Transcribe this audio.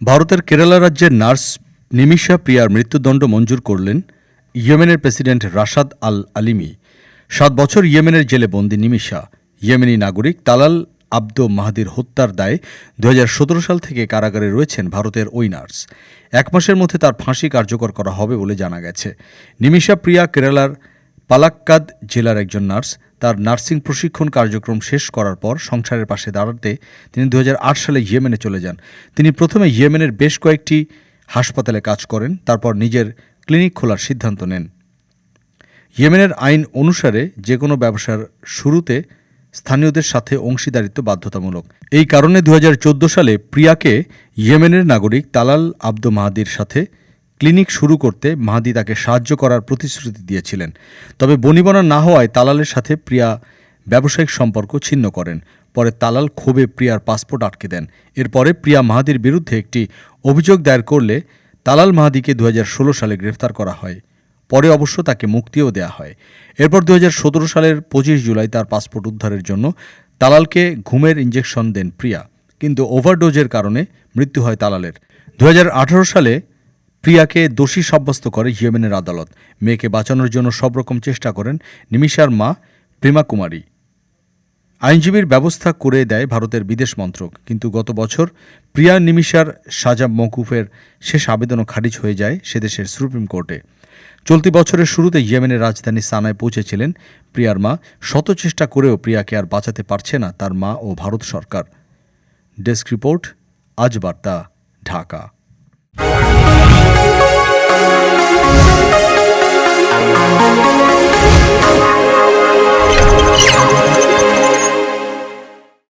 ভারতের কেরালা রাজ্যের নার্স নিমিশা প্রিয়ার মৃত্যুদণ্ড মঞ্জুর করলেন ইয়েমেনের প্রেসিডেন্ট রাশাদ আল আলিমি। 7 বছর ইয়েমেনের জেলে বন্দী নিমিশা ইয়েমেনি নাগরিক তালাল আব্দো মাহদির হত্যার দায়ে 2017 সাল থেকে কারাগারে রয়েছেন ভারতের ওই নার্স। 1 মাসের মধ্যে তার ফাঁসি কার্যকর করা হবে বলে জানা গেছে। নিমিশা প্রিয়া কেরালার পালাক্কাদ জেলার একজন নার্স। তার নার্সিং প্রশিক্ষণ কার্যক্রম শেষ করার পর সংসারের পাশে দাঁড়াতে তিনি 2008 সালে ইয়েমেনে চলে যান। তিনি প্রথমে ইয়েমেনের বেশ কয়েকটি হাসপাতালে কাজ করেন, তারপর নিজের ক্লিনিক খোলার সিদ্ধান্ত নেন। ইয়েমেনের আইন অনুসারে যে কোনো ব্যবসার শুরুতে স্থানীয়দের সাথে অংশীদারিত্ব বাধ্যতামূলক। এই কারণে 2014 সালে প্রিয়াকে ইয়েমেনের নাগরিক তালাল আব্দো মাহদির সাথে ক্লিনিক শুরু করতে মাহদি তাকে সাহায্য করার প্রতিশ্রুতি দিয়েছিলেন। তবে বনিবনা না হওয়ায় তালালের সাথে প্রিয়া ব্যবসায়িক সম্পর্ক ছিন্ন করেন। পরে তালাল ক্ষোভে প্রিয়ার পাসপোর্ট আটকে দেন। এরপরে প্রিয়া মাহদির বিরুদ্ধে একটি অভিযোগ দায়ের করলে তালাল মাহদিকে 2016 সালে গ্রেফতার করা হয়। পরে অবশ্য তাকে মুক্তিও দেয়া হয়। এরপর 2017 সালের 25 জুলাই তার পাসপোর্ট উদ্ধারের জন্য তালালকে ঘুমের ইঞ্জেকশন দেন প্রিয়া, কিন্তু ওভারডোজের কারণে মৃত্যু হয় তালালের। 2018 সালে প্রিয়াকে দোষী সাব্যস্ত করে ইয়েমেনের আদালত। মেয়েকে বাঁচানোর জন্য সব রকম চেষ্টা করেন নিমিশার মা প্রেমা কুমারী। আইনজীবীর ব্যবস্থা করে দেয় ভারতের বিদেশ মন্ত্রক, কিন্তু গত বছর প্রিয়া নিমিশার সাজা মওকুফের শেষ আবেদনও খারিজ হয়ে যায় সেদেশের সুপ্রিম কোর্টে। চলতি বছরের শুরুতে ইয়েমেনের রাজধানী সানায় পৌঁছেছিলেন প্রিয়ার মা। শত চেষ্টা করেও প্রিয়াকে আর বাঁচাতে পারছে না তার মা ও ভারত সরকার। ডেস্ক রিপোর্ট, আজ বার্তা, ঢাকা।